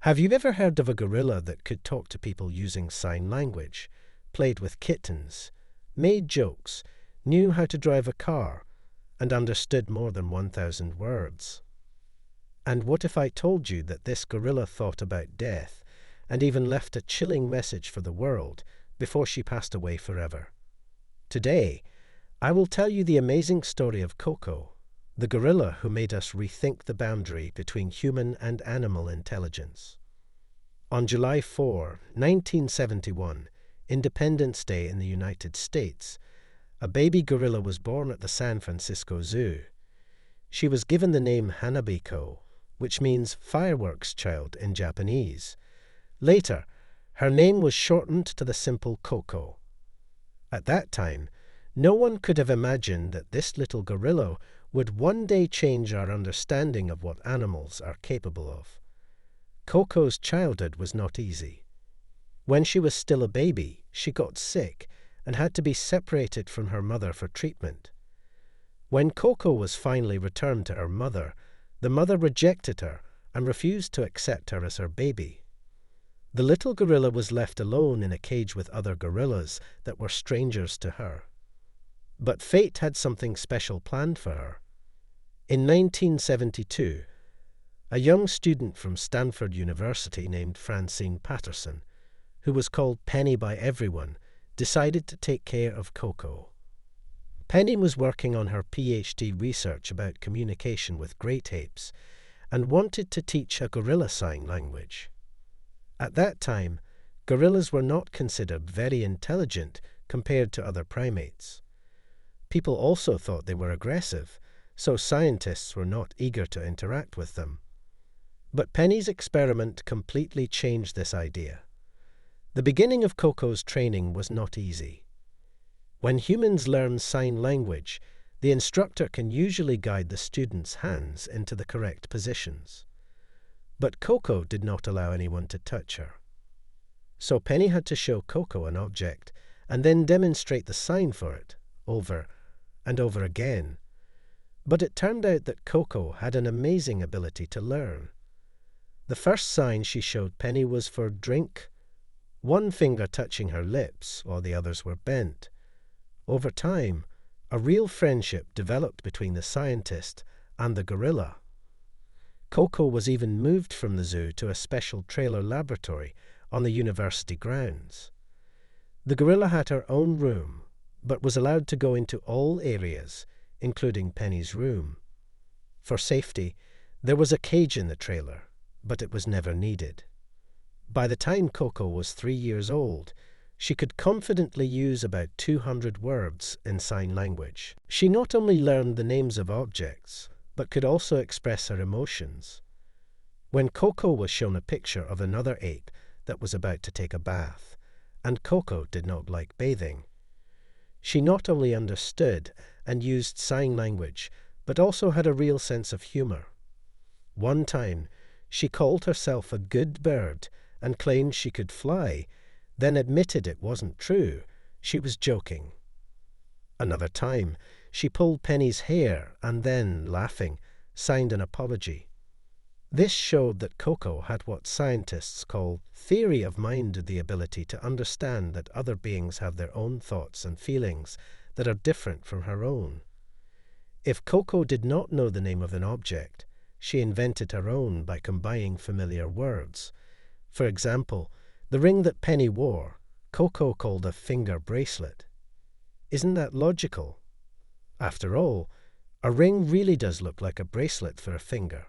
Have you ever heard of a gorilla that could talk to people using sign language, played with kittens, made jokes, knew how to drive a car, and understood more than 1,000 words? And what if I told you that this gorilla thought about death and even left a chilling message for the world before she passed away forever? Today, I will tell you the amazing story of Koko, the gorilla who made us rethink the boundary between human and animal intelligence. On July 4, 1971, Independence Day in the United States, a baby gorilla was born at the San Francisco Zoo. She was given the name Hanabiko, which means fireworks child in Japanese. Later, her name was shortened to the simple Koko. At that time, no one could have imagined that this little gorilla would one day change our understanding of what animals are capable of. Koko's childhood was not easy. When she was still a baby, she got sick and had to be separated from her mother for treatment. When Koko was finally returned to her mother, the mother rejected her and refused to accept her as her baby. The little gorilla was left alone in a cage with other gorillas that were strangers to her. But fate had something special planned for her. In 1972, a young student from Stanford University named Francine Patterson, who was called Penny by everyone, decided to take care of Koko. Penny was working on her PhD research about communication with great apes and wanted to teach a gorilla sign language. At that time, gorillas were not considered very intelligent compared to other primates. People also thought they were aggressive, so scientists were not eager to interact with them. But Penny's experiment completely changed this idea. The beginning of Koko's training was not easy. When humans learn sign language, the instructor can usually guide the student's hands into the correct positions. But Koko did not allow anyone to touch her. So Penny had to show Koko an object and then demonstrate the sign for it, over and over again. But it turned out that Koko had an amazing ability to learn. The first sign she showed Penny was for drink, one finger touching her lips while the others were bent. Over time, a real friendship developed between the scientist and the gorilla. Koko was even moved from the zoo to a special trailer laboratory on the university grounds. The gorilla had her own room, but was allowed to go into all areas, including Penny's room. For safety, there was a cage in the trailer, but it was never needed. By the time Koko was 3 years old, she could confidently use about 200 words in sign language. She not only learned the names of objects, but could also express her emotions. When Koko was shown a picture of another ape that was about to take a bath, and Koko did not like bathing, she not only understood and used sign language, but also had a real sense of humor. One time, she called herself a good bird and claimed she could fly, then admitted it wasn't true. She was joking. Another time, she pulled Penny's hair and then, laughing, signed an apology. This showed that Koko had what scientists call theory of mind, the ability to understand that other beings have their own thoughts and feelings that are different from her own. If Koko did not know the name of an object, she invented her own by combining familiar words. For example, the ring that Penny wore, Koko called a finger bracelet. Isn't that logical? After all, a ring really does look like a bracelet for a finger.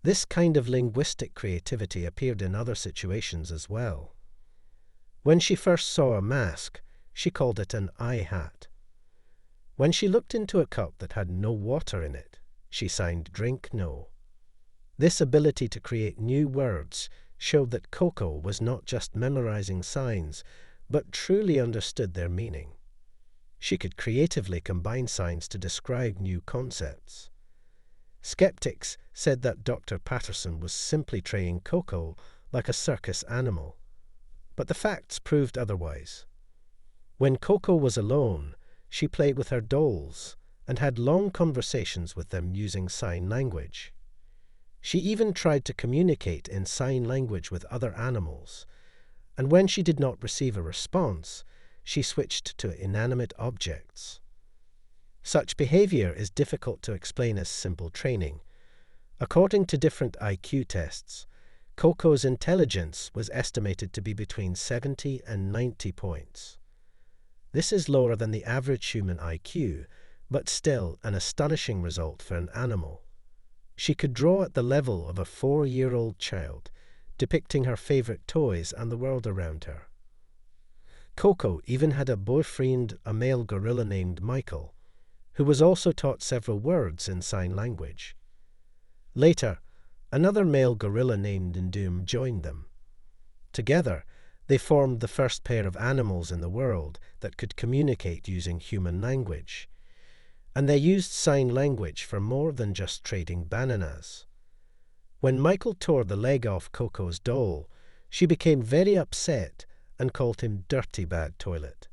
This kind of linguistic creativity appeared in other situations as well. When she first saw a mask, she called it an eye hat. When she looked into a cup that had no water in it, she signed drink no. This ability to create new words showed that Koko was not just memorizing signs, but truly understood their meaning. She could creatively combine signs to describe new concepts. Skeptics said that Dr. Patterson was simply training Koko like a circus animal. But the facts proved otherwise. When Koko was alone, she played with her dolls and had long conversations with them using sign language. She even tried to communicate in sign language with other animals, and when she did not receive a response, she switched to inanimate objects. Such behavior is difficult to explain as simple training. According to different IQ tests, Coco's intelligence was estimated to be between 70 and 90 points. This is lower than the average human IQ, but still an astonishing result for an animal. She could draw at the level of a 4-year-old child, depicting her favorite toys and the world around her. Coco even had a boyfriend, a male gorilla named Michael, who was also taught several words in sign language. Later, another male gorilla named Ndum joined them. Together, they formed the first pair of animals in the world that could communicate using human language. And they used sign language for more than just trading bananas. When Michael tore the leg off Coco's doll, she became very upset and called him Dirty Bad Toilet.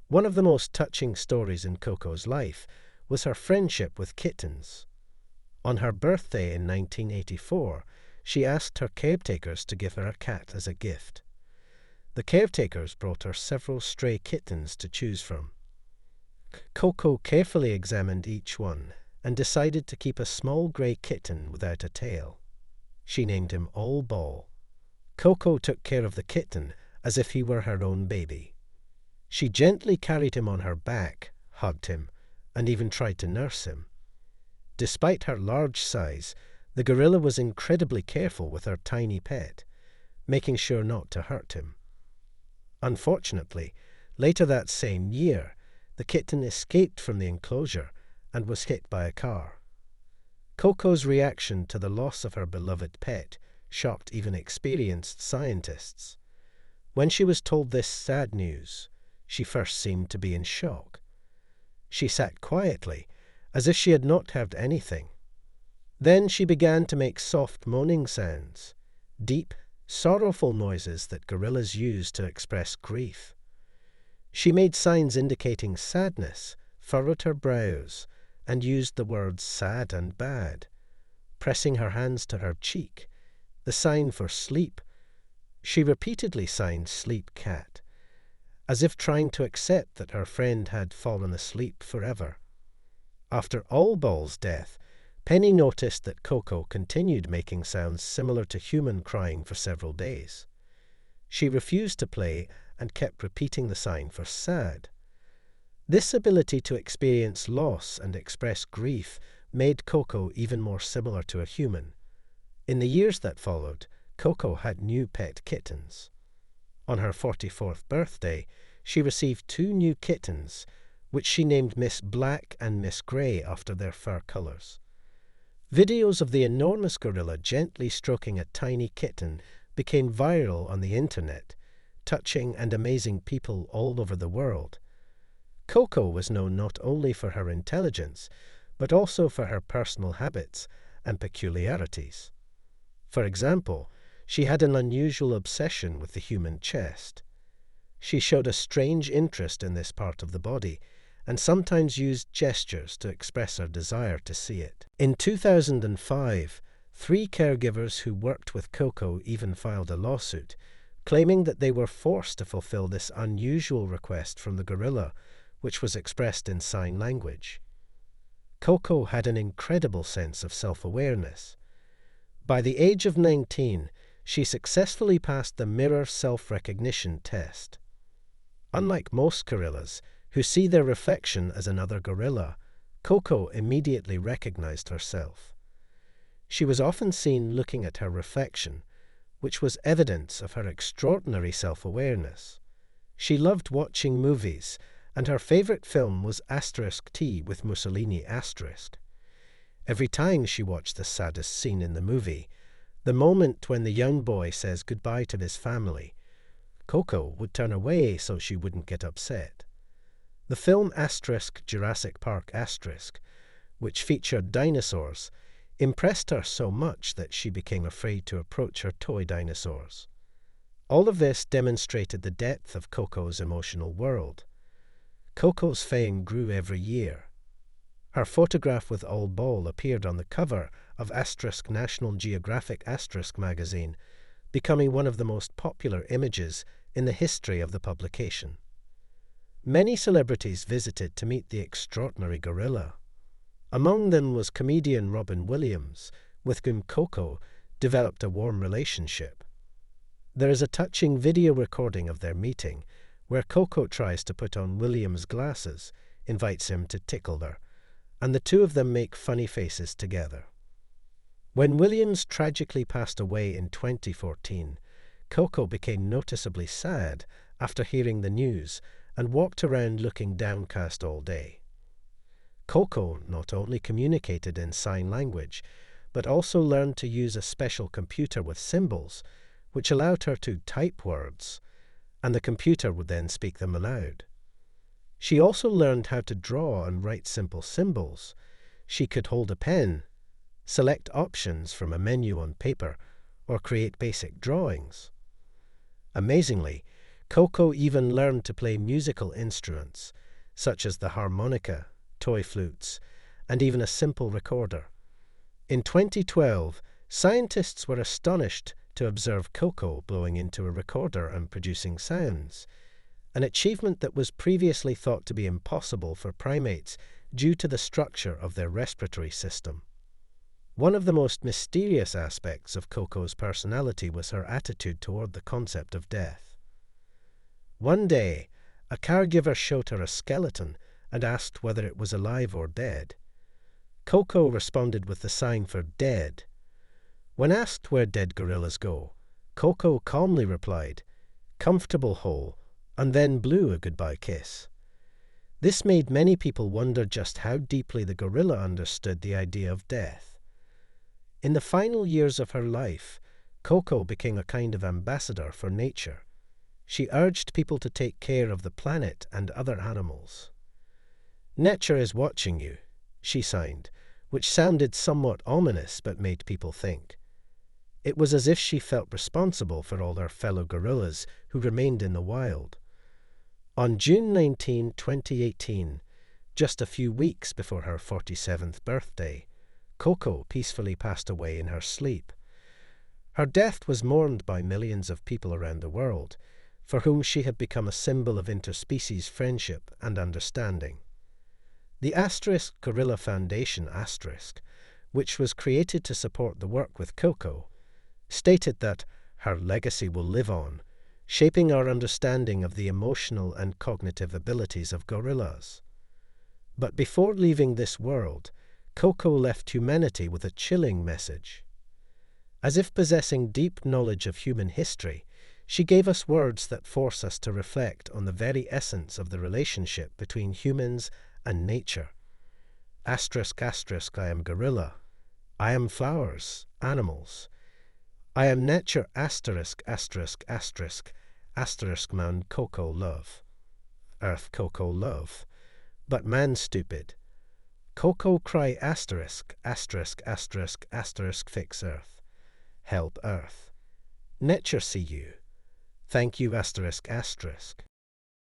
One of the most touching stories in Coco's life was her friendship with kittens. On her birthday in 1984, she asked her caretakers to give her a cat as a gift. The caretakers brought her several stray kittens to choose from. Coco carefully examined each one and decided to keep a small grey kitten without a tail. She named him All Ball. Coco took care of the kitten as if he were her own baby. She gently carried him on her back, hugged him, and even tried to nurse him. Despite her large size, the gorilla was incredibly careful with her tiny pet, making sure not to hurt him. Unfortunately, later that same year, the kitten escaped from the enclosure and was hit by a car. Coco's reaction to the loss of her beloved pet shocked even experienced scientists. When she was told this sad news, she first seemed to be in shock. She sat quietly, as if she had not heard anything. Then she began to make soft moaning sounds, deep, sorrowful noises that gorillas use to express grief. She made signs indicating sadness, furrowed her brows, and used the words sad and bad, pressing her hands to her cheek, the sign for sleep. She repeatedly signed sleep cat, as if trying to accept that her friend had fallen asleep forever. After All Ball's death, Penny noticed that Coco continued making sounds similar to human crying for several days. She refused to play and kept repeating the sign for sad. This ability to experience loss and express grief made Coco even more similar to a human. In the years that followed, Coco had new pet kittens. On her 44th birthday, she received 2 new kittens, which she named Miss Black and Miss Grey after their fur colors. Videos of the enormous gorilla gently stroking a tiny kitten became viral on the internet, touching and amazing people all over the world. Coco was known not only for her intelligence, but also for her personal habits and peculiarities. For example, she had an unusual obsession with the human chest. She showed a strange interest in this part of the body, and sometimes used gestures to express her desire to see it. In 2005, 3 caregivers who worked with Coco even filed a lawsuit, claiming that they were forced to fulfill this unusual request from the gorilla, which was expressed in sign language. Coco had an incredible sense of self-awareness. By the age of 19, she successfully passed the mirror self-recognition test. Unlike most gorillas, who see their reflection as another gorilla, Coco immediately recognized herself. She was often seen looking at her reflection, which was evidence of her extraordinary self-awareness. She loved watching movies, and her favorite film was *T with Mussolini*. Every time she watched the saddest scene in the movie, the moment when the young boy says goodbye to his family, Coco would turn away so she wouldn't get upset. The film *Jurassic Park*, which featured dinosaurs, impressed her so much that she became afraid to approach her toy dinosaurs. All of this demonstrated the depth of Coco's emotional world. Coco's fame grew every year. Her photograph with All Ball appeared on the cover of National Geographic magazine, becoming one of the most popular images in the history of the publication. Many celebrities visited to meet the extraordinary gorilla. Among them was comedian Robin Williams, with whom Koko developed a warm relationship. There is a touching video recording of their meeting, where Koko tries to put on Williams' glasses, invites him to tickle her, and the two of them make funny faces together. When Williams tragically passed away in 2014, Koko became noticeably sad after hearing the news and walked around looking downcast all day. Koko not only communicated in sign language, but also learned to use a special computer with symbols, which allowed her to type words, and the computer would then speak them aloud. She also learned how to draw and write simple symbols. She could hold a pen, select options from a menu on paper, or create basic drawings. Amazingly, Koko even learned to play musical instruments, such as the harmonica, toy flutes, and even a simple recorder. In 2012, scientists were astonished to observe Koko blowing into a recorder and producing sounds, an achievement that was previously thought to be impossible for primates due to the structure of their respiratory system. One of the most mysterious aspects of Koko's personality was her attitude toward the concept of death. One day, a caregiver showed her a skeleton and asked whether it was alive or dead. Koko responded with the sign for dead. When asked where dead gorillas go, Koko calmly replied, "Comfortable hole," and then blew a goodbye kiss. This made many people wonder just how deeply the gorilla understood the idea of death. In the final years of her life, Koko became a kind of ambassador for nature. She urged people to take care of the planet and other animals. "Nature is watching you," she signed, which sounded somewhat ominous but made people think. It was as if she felt responsible for all her fellow gorillas who remained in the wild. On June 19, 2018, just a few weeks before her 47th birthday, Koko peacefully passed away in her sleep. Her death was mourned by millions of people around the world, for whom she had become a symbol of interspecies friendship and understanding. The * Gorilla Foundation *, which was created to support the work with Koko, stated that her legacy will live on, shaping our understanding of the emotional and cognitive abilities of gorillas. But before leaving this world, Koko left humanity with a chilling message. As if possessing deep knowledge of human history, she gave us words that force us to reflect on the very essence of the relationship between humans and nature. ****, I am gorilla. I am flowers, animals. I am nature ****, man Koko love. Earth Koko love. But man stupid. Koko cry ****, fix Earth. Help Earth. Nature see you. Thank you ****.